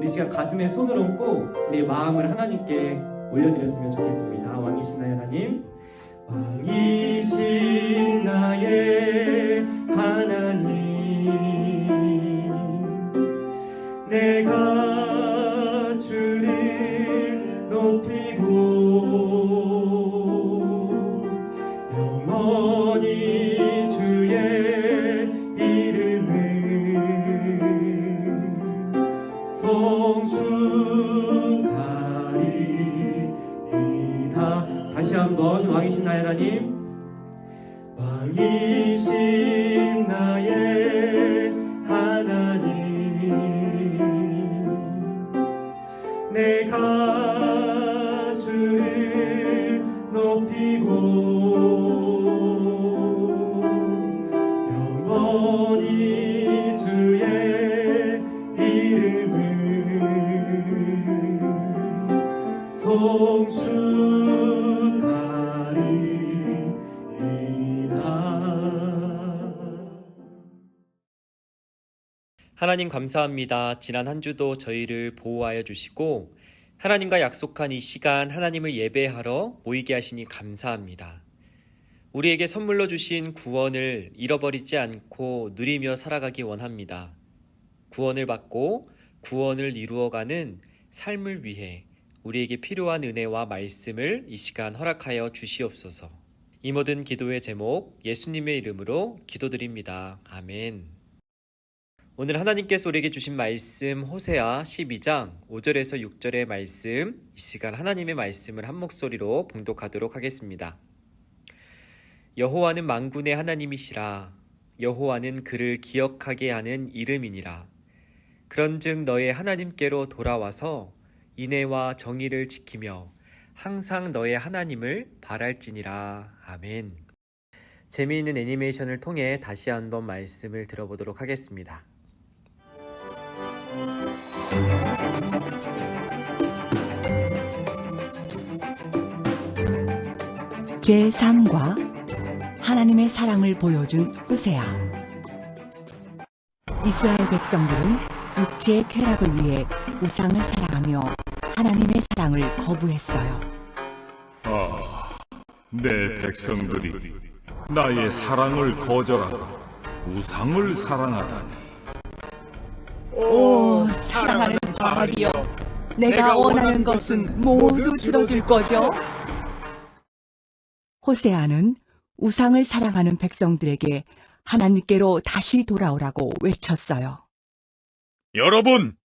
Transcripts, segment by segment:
우리 시간 가슴에 손을 얹고 우리 마음을 하나님께 올려드렸으면 좋겠습니다. 왕이신 나의 하나님, 왕이신 나의 하나님, 내가 주를 높이고 영원히 주의 이름을 성축하리이다. 다시 한번 왕이신 나의 하나님, 왕이신 나의 하나님, 내가 주를 높이고 영원히 주의 이름을 성축하리이다. 하나님 감사합니다. 지난 한 주도 저희를 보호하여 주시고 하나님과 약속한 이 시간 하나님을 예배하러 모이게 하시니 감사합니다. 우리에게 선물로 주신 구원을 잃어버리지 않고 누리며 살아가기 원합니다. 구원을 받고 구원을 이루어가는 삶을 위해 우리에게 필요한 은혜와 말씀을 이 시간 허락하여 주시옵소서. 이 모든 기도의 제목 예수님의 이름으로 기도드립니다. 아멘. 오늘 하나님께서 우리에게 주신 말씀 호세아 12장 5절에서 6절의 말씀, 이 시간 하나님의 말씀을 한 목소리로 봉독하도록 하겠습니다. 여호와는 만군의 하나님이시라. 여호와는 그를 기억하게 하는 이름이니라. 그런즉 너의 하나님께로 돌아와서 인애와 정의를 지키며 항상 너의 하나님을 바랄지니라. 아멘. 재미있는 애니메이션을 통해 다시 한번 말씀을 들어보도록 하겠습니다. 제3과 하나님의 사랑을 보여준 호세아. 이스라엘 백성들은 육체의 쾌락을 위해 우상을 사랑하며 하나님의 사랑을 거부했어요. 내 백성들이 나의 사랑을 거절하고 우상을 사랑하다니. 오, 사랑하는 바알이여, 내가 원하는 것은 모두 들어줄 거죠? 호세아는 우상을 사랑하는 백성들에게 하나님께로 다시 돌아오라고 외쳤어요. 여러분,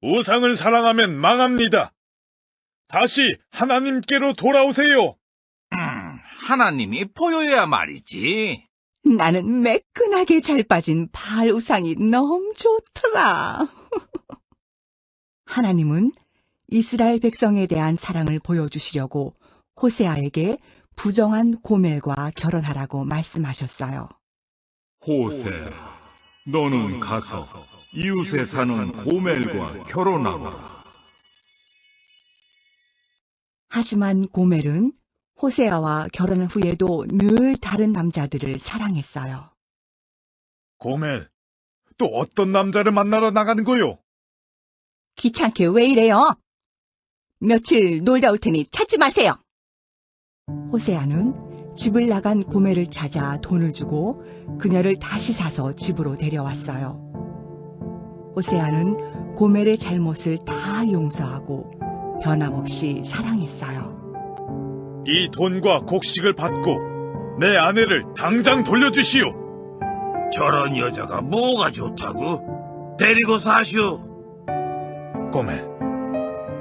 우상을 사랑하면 망합니다. 다시 하나님께로 돌아오세요. 하나님이 보여야 말이지. 나는 매끈하게 잘 빠진 바알 우상이 너무 좋더라. 하나님은 이스라엘 백성에 대한 사랑을 보여주시려고 호세아에게 부정한 고멜과 결혼하라고 말씀하셨어요. 호세아, 너는 가서 이웃에 사는 고멜과 결혼하라. 하지만 고멜은 호세아와 결혼 후에도 늘 다른 남자들을 사랑했어요. 고멜, 또 어떤 남자를 만나러 나가는 거요? 귀찮게 왜 이래요? 며칠 놀다 올 테니 찾지 마세요. 호세아는 집을 나간 고멜을 찾아 돈을 주고 그녀를 다시 사서 집으로 데려왔어요. 호세아는 고멜의 잘못을 다 용서하고 변함없이 사랑했어요. 이 돈과 곡식을 받고 내 아내를 당장 돌려주시오. 저런 여자가 뭐가 좋다고? 데리고 사시오. 고멜,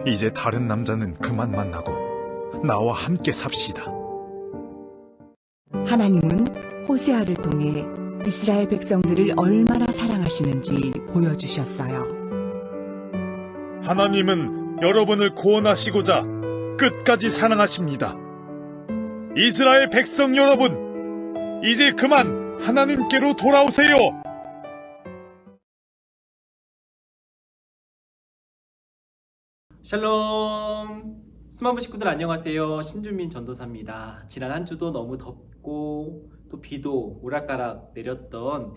이제 다른 남자는 그만 만나고 나와 함께 삽시다. 하나님은 호세아를 통해 이스라엘 백성들을 얼마나 사랑하시는지 보여주셨어요. 하나님은 여러분을 구원하시고자 끝까지 사랑하십니다. 이스라엘 백성 여러분, 이제 그만 하나님께로 돌아오세요. 샬롬. 스마브 식구들 안녕하세요. 신준민 전도사입니다. 지난 한 주도 너무 덥고 또 비도 오락가락 내렸던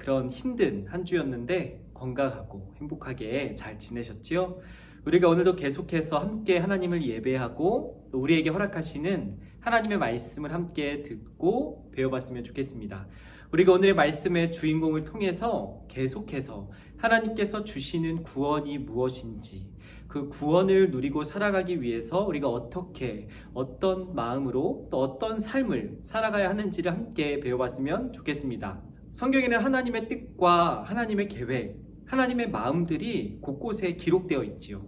그런 힘든 한 주였는데 건강하고 행복하게 잘 지내셨지요? 우리가 오늘도 계속해서 함께 하나님을 예배하고 또 우리에게 허락하시는 하나님의 말씀을 함께 듣고 배워봤으면 좋겠습니다. 우리가 오늘의 말씀의 주인공을 통해서 계속해서 하나님께서 주시는 구원이 무엇인지, 그 구원을 누리고 살아가기 위해서 우리가 어떻게, 어떤 마음으로 또 어떤 삶을 살아가야 하는지를 함께 배워봤으면 좋겠습니다. 성경에는 하나님의 뜻과 하나님의 계획, 하나님의 마음들이 곳곳에 기록되어 있지요.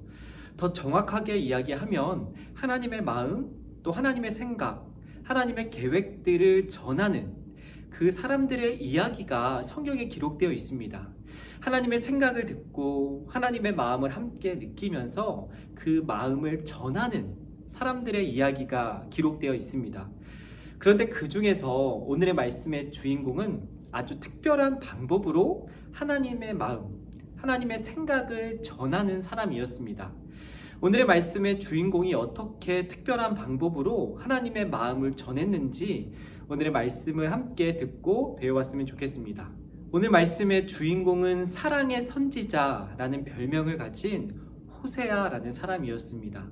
더 정확하게 이야기하면 하나님의 마음, 또 하나님의 생각, 하나님의 계획들을 전하는 그 사람들의 이야기가 성경에 기록되어 있습니다. 하나님의 생각을 듣고 하나님의 마음을 함께 느끼면서 그 마음을 전하는 사람들의 이야기가 기록되어 있습니다. 그런데 그 중에서 오늘의 말씀의 주인공은 아주 특별한 방법으로 하나님의 마음, 하나님의 생각을 전하는 사람이었습니다. 오늘의 말씀의 주인공이 어떻게 특별한 방법으로 하나님의 마음을 전했는지 오늘의 말씀을 함께 듣고 배워봤으면 좋겠습니다. 오늘 말씀의 주인공은 사랑의 선지자라는 별명을 가진 호세아라는 사람이었습니다.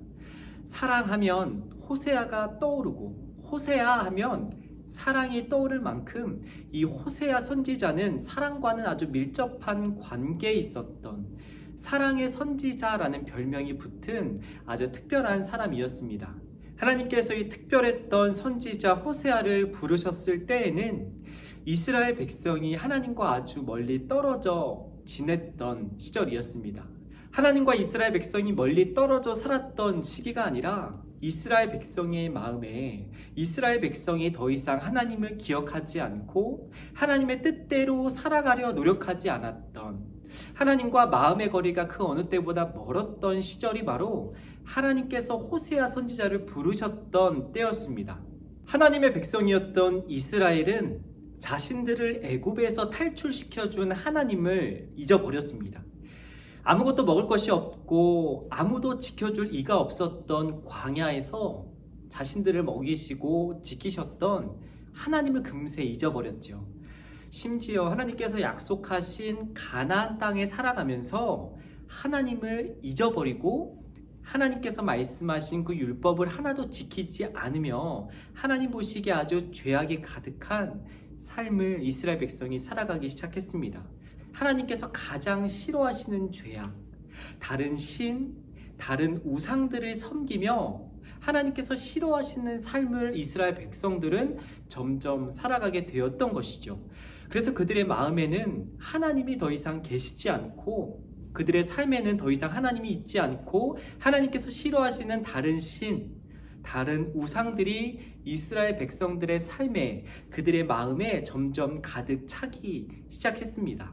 사랑하면 호세아가 떠오르고 호세아 하면 사랑이 떠오를 만큼 이 호세아 선지자는 사랑과는 아주 밀접한 관계에 있었던 사랑의 선지자라는 별명이 붙은 아주 특별한 사람이었습니다. 하나님께서 이 특별했던 선지자 호세아를 부르셨을 때에는 이스라엘 백성이 하나님과 아주 멀리 떨어져 지냈던 시절이었습니다. 하나님과 이스라엘 백성이 멀리 떨어져 살았던 시기가 아니라 이스라엘 백성의 마음에 이스라엘 백성이 더 이상 하나님을 기억하지 않고 하나님의 뜻대로 살아가려 노력하지 않았던, 하나님과 마음의 거리가 그 어느 때보다 멀었던 시절이 바로 하나님께서 호세아 선지자를 부르셨던 때였습니다. 하나님의 백성이었던 이스라엘은 자신들을 애굽에서 탈출시켜준 하나님을 잊어버렸습니다. 아무것도 먹을 것이 없고 아무도 지켜줄 이가 없었던 광야에서 자신들을 먹이시고 지키셨던 하나님을 금세 잊어버렸죠. 심지어 하나님께서 약속하신 가나안 땅에 살아가면서 하나님을 잊어버리고 하나님께서 말씀하신 그 율법을 하나도 지키지 않으며 하나님 보시기에 아주 죄악이 가득한 삶을 이스라엘 백성이 살아가기 시작했습니다. 하나님께서 가장 싫어하시는 죄악, 다른 신, 다른 우상들을 섬기며 하나님께서 싫어하시는 삶을 이스라엘 백성들은 점점 살아가게 되었던 것이죠. 그래서 그들의 마음에는 하나님이 더 이상 계시지 않고 그들의 삶에는 더 이상 하나님이 있지 않고 하나님께서 싫어하시는 다른 신, 다른 우상들이 이스라엘 백성들의 삶에, 그들의 마음에 점점 가득 차기 시작했습니다.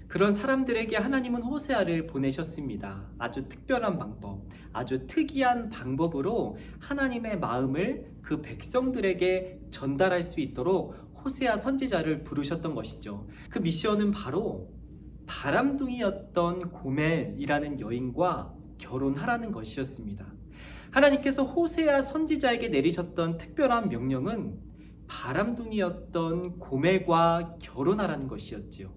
그런 사람들에게 하나님은 호세아를 보내셨습니다. 아주 특별한 방법, 아주 특이한 방법으로 하나님의 마음을 그 백성들에게 전달할 수 있도록 호세아 선지자를 부르셨던 것이죠. 그 미션은 바로 바람둥이였던 고멜이라는 여인과 결혼하라는 것이었습니다. 하나님께서 호세아 선지자에게 내리셨던 특별한 명령은 바람둥이였던 고멜과 결혼하라는 것이었지요.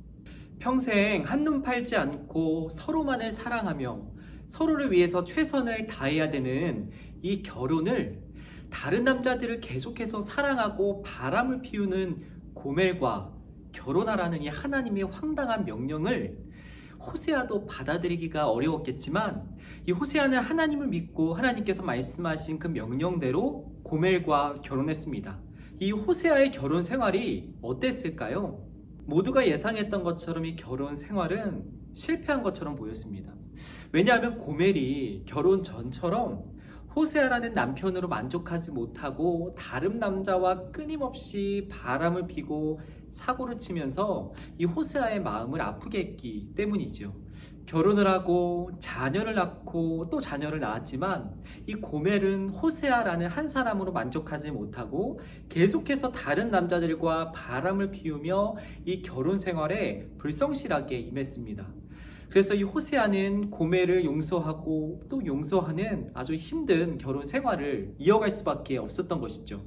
평생 한눈 팔지 않고 서로만을 사랑하며 서로를 위해서 최선을 다해야 되는 이 결혼을 다른 남자들을 계속해서 사랑하고 바람을 피우는 고멜과 결혼하라는 이 하나님의 황당한 명령을 호세아도 받아들이기가 어려웠겠지만 이 호세아는 하나님을 믿고 하나님께서 말씀하신 그 명령대로 고멜과 결혼했습니다. 이 호세아의 결혼 생활이 어땠을까요? 모두가 예상했던 것처럼 이 결혼 생활은 실패한 것처럼 보였습니다. 왜냐하면 고멜이 결혼 전처럼 호세아라는 남편으로 만족하지 못하고 다른 남자와 끊임없이 바람을 피고 사고를 치면서 이 호세아의 마음을 아프게 했기 때문이죠. 결혼을 하고 자녀를 낳고 또 자녀를 낳았지만 이 고멜은 호세아라는 한 사람으로 만족하지 못하고 계속해서 다른 남자들과 바람을 피우며 이 결혼 생활에 불성실하게 임했습니다. 그래서 이 호세아는 고멜을 용서하고 또 용서하는 아주 힘든 결혼 생활을 이어갈 수밖에 없었던 것이죠.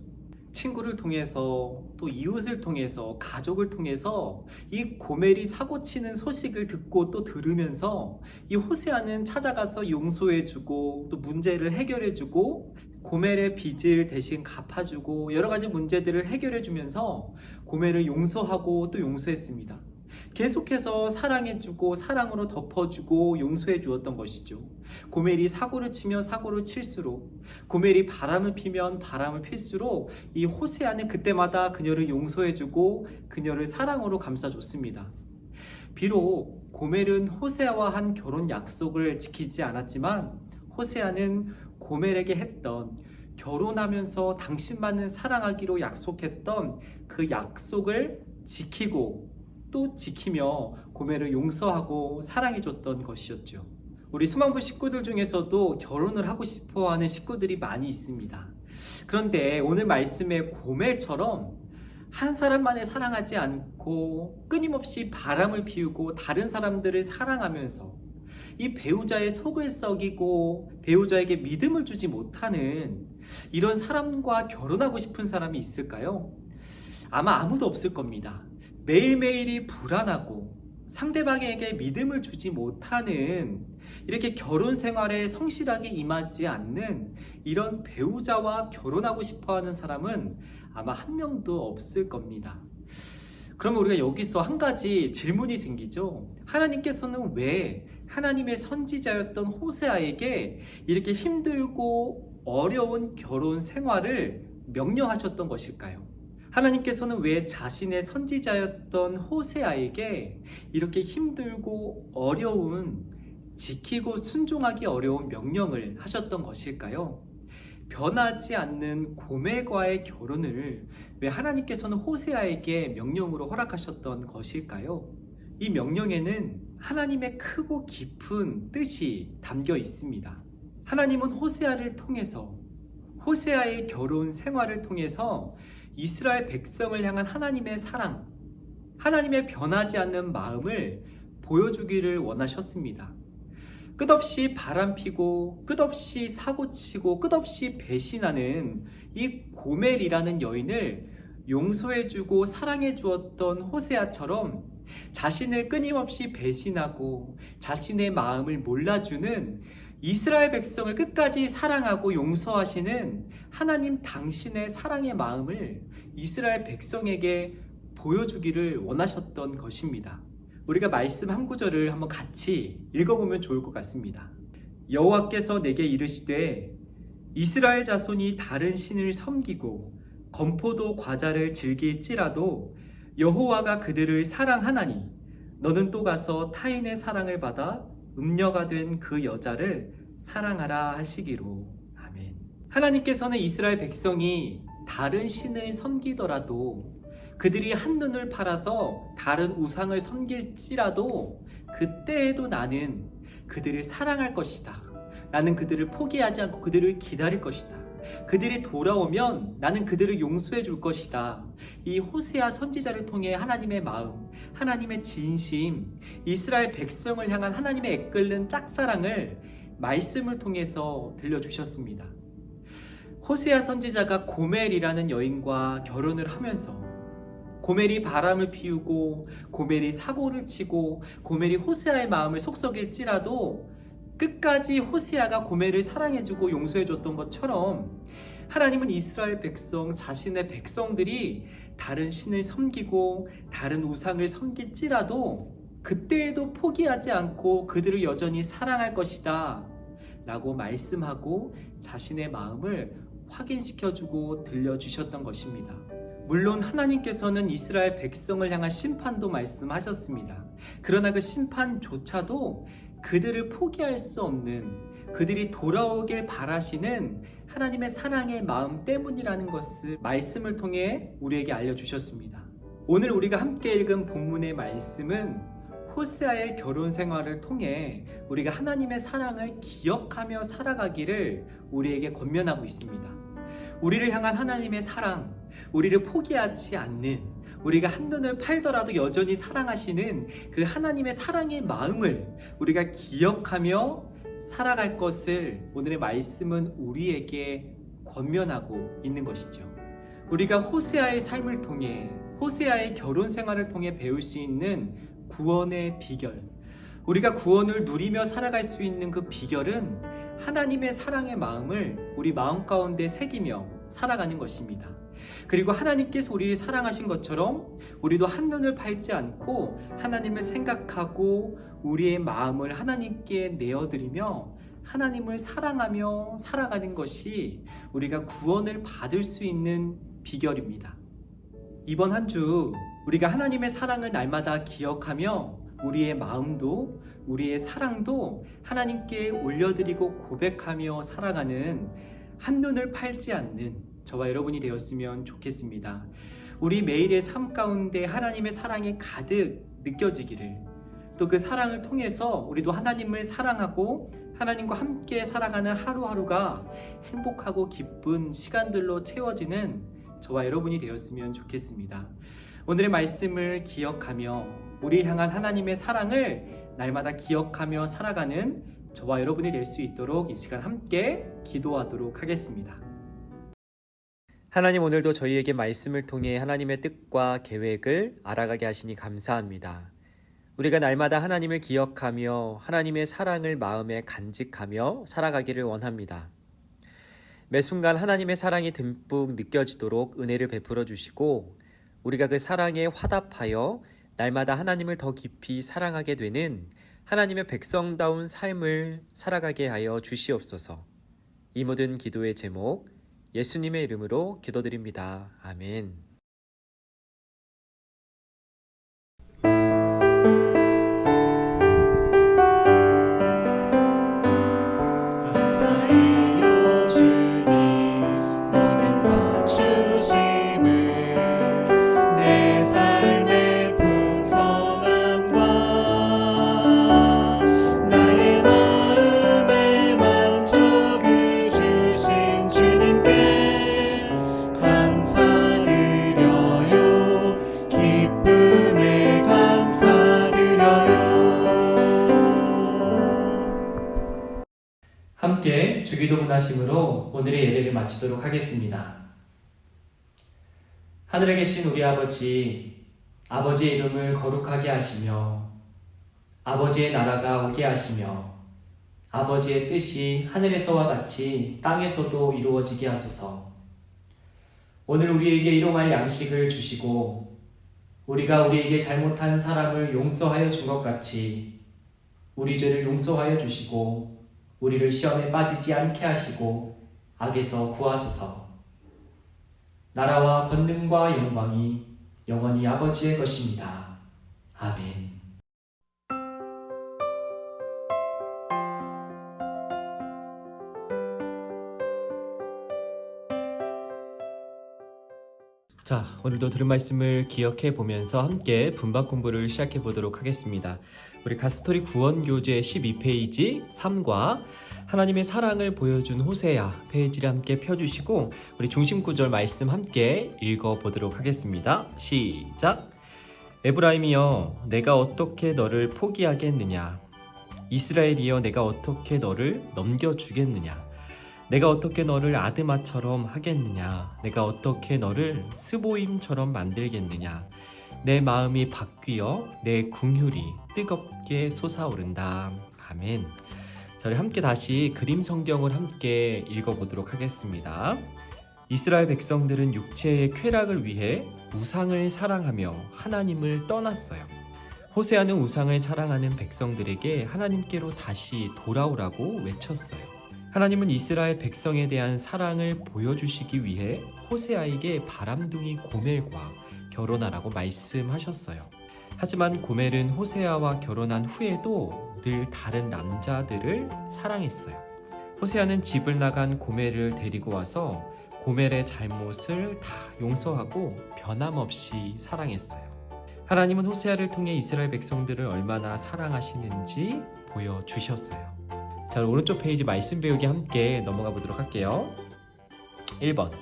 친구를 통해서 또 이웃을 통해서 가족을 통해서 이 고멜이 사고치는 소식을 듣고 또 들으면서 이 호세아는 찾아가서 용서해주고 또 문제를 해결해주고 고멜의 빚을 대신 갚아주고 여러 가지 문제들을 해결해주면서 고멜을 용서하고 또 용서했습니다. 계속해서 사랑해주고 사랑으로 덮어주고 용서해 주었던 것이죠. 고멜이 사고를 치면 사고를 칠수록, 고멜이 바람을 피면 바람을 필수록 이 호세아는 그때마다 그녀를 용서해주고 그녀를 사랑으로 감싸줬습니다. 비록 고멜은 호세아와 한 결혼 약속을 지키지 않았지만 호세아는 고멜에게 했던, 결혼하면서 당신만을 사랑하기로 약속했던 그 약속을 지키고 또 지키며 고멜을 용서하고 사랑해줬던 것이었죠. 우리 수망부 식구들 중에서도 결혼을 하고 싶어하는 식구들이 많이 있습니다. 그런데 오늘 말씀의 고멜처럼 한 사람만을 사랑하지 않고 끊임없이 바람을 피우고 다른 사람들을 사랑하면서 이 배우자의 속을 썩이고 배우자에게 믿음을 주지 못하는 이런 사람과 결혼하고 싶은 사람이 있을까요? 아마 아무도 없을 겁니다. 매일매일이 불안하고 상대방에게 믿음을 주지 못하는, 이렇게 결혼 생활에 성실하게 임하지 않는 이런 배우자와 결혼하고 싶어하는 사람은 아마 한 명도 없을 겁니다. 그러면 우리가 여기서 한 가지 질문이 생기죠. 하나님께서는 왜 하나님의 선지자였던 호세아에게 이렇게 힘들고 어려운 결혼 생활을 명령하셨던 것일까요? 하나님께서는 왜 자신의 선지자였던 호세아에게 이렇게 힘들고 어려운, 지키고 순종하기 어려운 명령을 하셨던 것일까요? 변하지 않는 고멜과의 결혼을 왜 하나님께서는 호세아에게 명령으로 허락하셨던 것일까요? 이 명령에는 하나님의 크고 깊은 뜻이 담겨 있습니다. 하나님은 호세아를 통해서, 호세아의 결혼 생활을 통해서 이스라엘 백성을 향한 하나님의 사랑, 하나님의 변하지 않는 마음을 보여주기를 원하셨습니다. 끝없이 바람피고 끝없이 사고치고 끝없이 배신하는 이 고멜이라는 여인을 용서해주고 사랑해주었던 호세아처럼 자신을 끊임없이 배신하고 자신의 마음을 몰라주는 이스라엘 백성을 끝까지 사랑하고 용서하시는 하나님 당신의 사랑의 마음을 이스라엘 백성에게 보여주기를 원하셨던 것입니다. 우리가 말씀 한 구절을 한번 같이 읽어보면 좋을 것 같습니다. 여호와께서 내게 이르시되 이스라엘 자손이 다른 신을 섬기고 건포도 과자를 즐길지라도 여호와가 그들을 사랑하나니 너는 또 가서 타인의 사랑을 받아 음녀가 된 그 여자를 사랑하라 하시기로. 아멘. 하나님께서는 이스라엘 백성이 다른 신을 섬기더라도, 그들이 한눈을 팔아서 다른 우상을 섬길지라도 그때에도 나는 그들을 사랑할 것이다. 나는 그들을 포기하지 않고 그들을 기다릴 것이다. 그들이 돌아오면 나는 그들을 용서해 줄 것이다. 이 호세아 선지자를 통해 하나님의 마음, 하나님의 진심, 이스라엘 백성을 향한 하나님의 애끓는 짝사랑을 말씀을 통해서 들려주셨습니다. 호세아 선지자가 고멜이라는 여인과 결혼을 하면서 고멜이 바람을 피우고 고멜이 사고를 치고 고멜이 호세아의 마음을 속썩일지라도 끝까지 호세아가 고멜을 사랑해주고 용서해줬던 것처럼 하나님은 이스라엘 백성, 자신의 백성들이 다른 신을 섬기고 다른 우상을 섬길지라도 그때에도 포기하지 않고 그들을 여전히 사랑할 것이다 라고 말씀하고 자신의 마음을 확인시켜주고 들려주셨던 것입니다. 물론 하나님께서는 이스라엘 백성을 향한 심판도 말씀하셨습니다. 그러나 그 심판조차도 그들을 포기할 수 없는, 그들이 돌아오길 바라시는 하나님의 사랑의 마음 때문이라는 것을 말씀을 통해 우리에게 알려주셨습니다. 오늘 우리가 함께 읽은 본문의 말씀은 호세아의 결혼 생활을 통해 우리가 하나님의 사랑을 기억하며 살아가기를 우리에게 권면하고 있습니다. 우리를 향한 하나님의 사랑, 우리를 포기하지 않는, 우리가 한눈을 팔더라도 여전히 사랑하시는 그 하나님의 사랑의 마음을 우리가 기억하며 살아갈 것을 오늘의 말씀은 우리에게 권면하고 있는 것이죠. 우리가 호세아의 삶을 통해, 호세아의 결혼 생활을 통해 배울 수 있는 구원의 비결, 우리가 구원을 누리며 살아갈 수 있는 그 비결은 하나님의 사랑의 마음을 우리 마음 가운데 새기며 살아가는 것입니다. 그리고 하나님께서 우리를 사랑하신 것처럼 우리도 한눈을 팔지 않고 하나님을 생각하고 우리의 마음을 하나님께 내어드리며 하나님을 사랑하며 살아가는 것이 우리가 구원을 받을 수 있는 비결입니다. 이번 한 주 우리가 하나님의 사랑을 날마다 기억하며 우리의 마음도 우리의 사랑도 하나님께 올려드리고 고백하며 살아가는 한눈을 팔지 않는 저와 여러분이 되었으면 좋겠습니다. 우리 매일의 삶 가운데 하나님의 사랑이 가득 느껴지기를, 또 그 사랑을 통해서 우리도 하나님을 사랑하고 하나님과 함께 살아가는 하루하루가 행복하고 기쁜 시간들로 채워지는 저와 여러분이 되었으면 좋겠습니다. 오늘의 말씀을 기억하며 우리 향한 하나님의 사랑을 날마다 기억하며 살아가는 저와 여러분이 될 수 있도록 이 시간 함께 기도하도록 하겠습니다. 하나님, 오늘도 저희에게 말씀을 통해 하나님의 뜻과 계획을 알아가게 하시니 감사합니다. 우리가 날마다 하나님을 기억하며 하나님의 사랑을 마음에 간직하며 살아가기를 원합니다. 매 순간 하나님의 사랑이 듬뿍 느껴지도록 은혜를 베풀어 주시고 우리가 그 사랑에 화답하여 날마다 하나님을 더 깊이 사랑하게 되는 하나님의 백성다운 삶을 살아가게 하여 주시옵소서. 이 모든 기도의 제목 예수님의 이름으로 기도드립니다. 아멘. 감사해요 주님 모든 것 주심을 내 삶의 풍성함과 나의 마음의 만족을 주신 주님께 감사드려요. 기쁨에 감사드려요. 함께 주기도 문하심으로 오늘의 예배를 마치도록 하겠습니다. 하늘에 계신 우리 아버지, 아버지의 이름을 거룩하게 하시며 아버지의 나라가 오게 하시며 아버지의 뜻이 하늘에서와 같이 땅에서도 이루어지게 하소서. 오늘 우리에게 일용할 양식을 주시고 우리가 우리에게 잘못한 사람을 용서하여 준 것 같이 우리 죄를 용서하여 주시고 우리를 시험에 빠지지 않게 하시고 악에서 구하소서. 나라와 권능과 영광이 영원히 아버지의 것입니다. 아멘. 자, 오늘도 들은 말씀을 기억해 보면서 함께 분박 공부를 시작해 보도록 하겠습니다. 우리 가스토리 구원교재 12페이지 3과 하나님의 사랑을 보여준 호세아 페이지를 함께 펴주시고 우리 중심 구절 말씀 함께 읽어보도록 하겠습니다. 시작! 에브라임이여 내가 어떻게 너를 포기하겠느냐? 이스라엘이여 내가 어떻게 너를 넘겨주겠느냐? 내가 어떻게 너를 아드마처럼 하겠느냐? 내가 어떻게 너를 스보임처럼 만들겠느냐? 내 마음이 바뀌어 내 궁휼이 뜨겁게 솟아오른다. 아멘. 자, 우리 함께 다시 그림 성경을 함께 읽어보도록 하겠습니다. 이스라엘 백성들은 육체의 쾌락을 위해 우상을 사랑하며 하나님을 떠났어요. 호세아는 우상을 사랑하는 백성들에게 하나님께로 다시 돌아오라고 외쳤어요. 하나님은 이스라엘 백성에 대한 사랑을 보여주시기 위해 호세아에게 바람둥이 고멜과 결혼하라고 말씀하셨어요. 하지만 고멜은 호세아와 결혼한 후에도 늘 다른 남자들을 사랑했어요. 호세아는 집을 나간 고멜을 데리고 와서 고멜의 잘못을 다 용서하고 변함없이 사랑했어요. 하나님은 호세아를 통해 이스라엘 백성들을 얼마나 사랑하시는지 보여주셨어요. 자, 오른쪽 페이지 말씀 배우기 함께 넘어가 보도록 할게요. 1번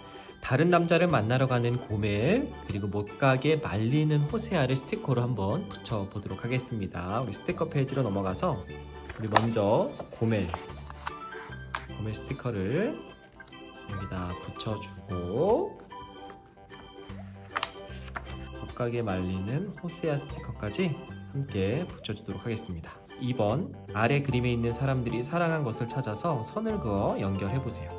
다른 남자를 만나러 가는 고멜, 그리고 못 가게 말리는 호세아를 스티커로 한번 붙여보도록 하겠습니다. 우리 스티커 페이지로 넘어가서 우리 먼저 고멜 스티커를 여기다 붙여주고 못 가게 말리는 호세아 스티커까지 함께 붙여주도록 하겠습니다. 2번, 아래 그림에 있는 사람들이 사랑한 것을 찾아서 선을 그어 연결해보세요.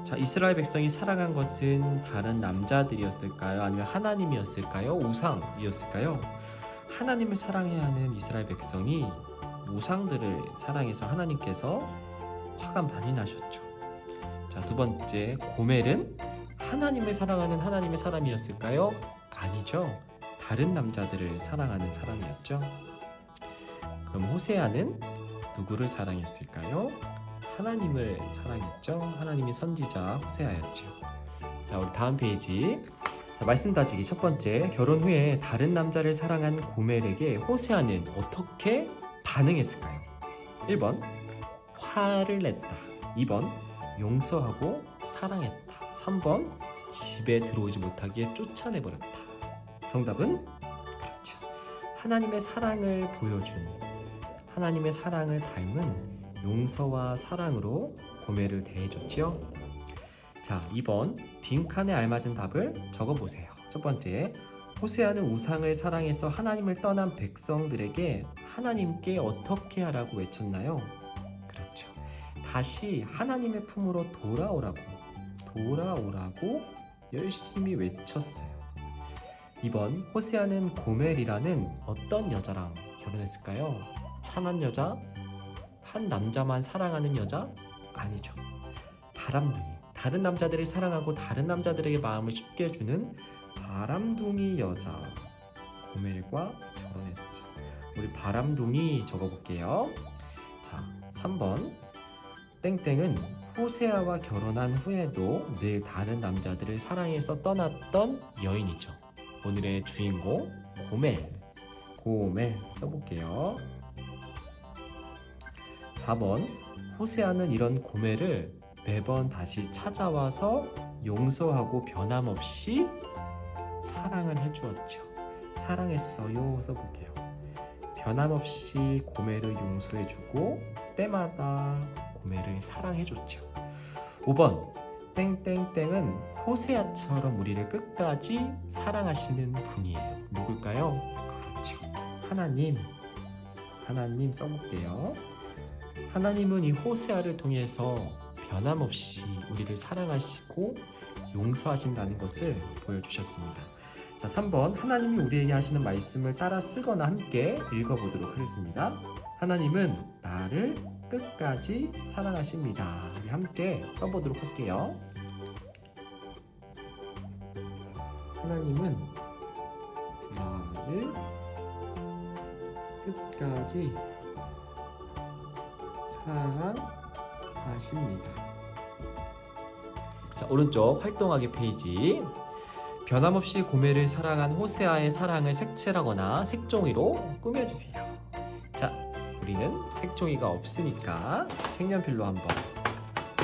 자, 이스라엘 백성이 사랑한 것은 다른 남자들이었을까요? 아니면 하나님이었을까요? 우상이었을까요? 하나님을 사랑해야 하는 이스라엘 백성이 우상들을 사랑해서 하나님께서 화가 많이 나셨죠. 자, 두 번째, 고멜은 하나님을 사랑하는 하나님의 사람이었을까요? 아니죠. 다른 남자들을 사랑하는 사람이었죠. 그럼 호세아는 누구를 사랑했을까요? 하나님을 사랑했죠. 하나님의 선지자 호세아였죠. 자, 우리 다음 페이지. 자, 말씀 다지기 첫 번째. 결혼 후에 다른 남자를 사랑한 고멜에게 호세아는 어떻게 반응했을까요? 1번, 화를 냈다. 2번, 용서하고 사랑했다. 3번, 집에 들어오지 못하게 쫓아내버렸다. 정답은 그렇죠. 하나님의 사랑을 보여준, 하나님의 사랑을 닮은 용서와 사랑으로 고멜을 대해줬지요. 자, 2번, 빈칸에 알맞은 답을 적어보세요. 첫 번째, 호세아는 우상을 사랑해서 하나님을 떠난 백성들에게 하나님께 어떻게 하라고 외쳤나요? 그렇죠. 다시 하나님의 품으로 돌아오라고 열심히 외쳤어요. 2번, 호세아는 고멜이라는 어떤 여자랑 결혼했을까요? 참한 여자? 한 남자만 사랑하는 여자? 아니죠. 바람둥이, 다른 남자들을 사랑하고 다른 남자들에게 마음을 쉽게 주는 바람둥이 여자 고멜과 결혼했죠. 우리 바람둥이 적어볼게요. 자, 3번, 땡땡은 호세아와 결혼한 후에도 늘 다른 남자들을 사랑해서 떠났던 여인이죠. 오늘의 주인공 고멜 써볼게요. 4번, 호세아는 이런 고멜을 매번 다시 찾아와서 용서하고 변함없이 사랑을 해주었죠. 사랑했어요 써볼게요. 변함없이 고멜을 용서해주고 때마다 고멜을 사랑해줬죠. 5번, 땡땡땡은 호세아처럼 우리를 끝까지 사랑하시는 분이에요. 누굴까요? 그렇죠. 하나님 써볼게요. 하나님은 이 호세아를 통해서 변함없이 우리를 사랑하시고 용서하신다는 것을 보여주셨습니다. 자, 3번, 하나님이 우리에게 하시는 말씀을 따라 쓰거나 함께 읽어보도록 하겠습니다. 하나님은 나를 끝까지 사랑하십니다. 우리 함께 써보도록 할게요. 하나님은 나를 끝까지 사랑하십니다. 자, 오른쪽 활동하기 페이지. 변함없이 고멜을 사랑한 호세아의 사랑을 색칠하거나 색종이로 꾸며주세요. 자, 우리는 색종이가 없으니까 색연필로 한번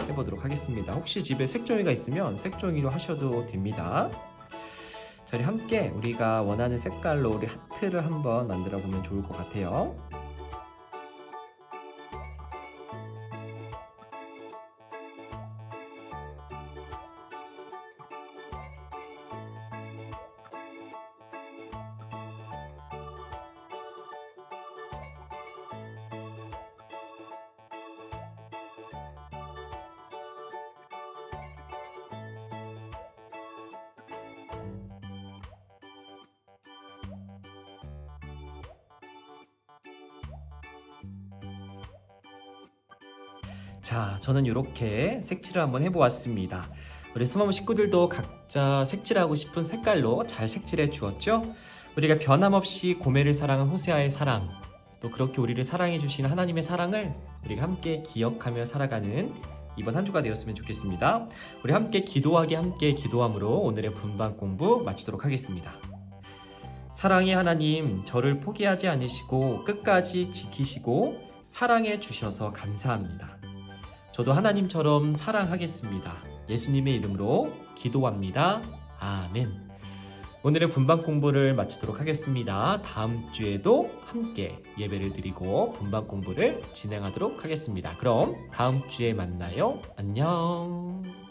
해보도록 하겠습니다. 혹시 집에 색종이가 있으면 색종이로 하셔도 됩니다. 자, 우리 함께 우리가 원하는 색깔로 우리 하트를 한번 만들어 보면 좋을 것 같아요. 자, 저는 이렇게 색칠을 한번 해보았습니다. 우리 소마무 식구들도 각자 색칠하고 싶은 색깔로 잘 색칠해 주었죠? 우리가 변함없이 고멜을 사랑한 호세아의 사랑, 또 그렇게 우리를 사랑해 주신 하나님의 사랑을 우리가 함께 기억하며 살아가는 이번 한 주가 되었으면 좋겠습니다. 우리 함께 기도함으로 오늘의 분반 공부 마치도록 하겠습니다. 사랑의 하나님, 저를 포기하지 않으시고 끝까지 지키시고 사랑해 주셔서 감사합니다. 저도 하나님처럼 사랑하겠습니다. 예수님의 이름으로 기도합니다. 아멘. 오늘의 분반 공부를 마치도록 하겠습니다. 다음 주에도 함께 예배를 드리고 분반 공부를 진행하도록 하겠습니다. 그럼 다음 주에 만나요. 안녕.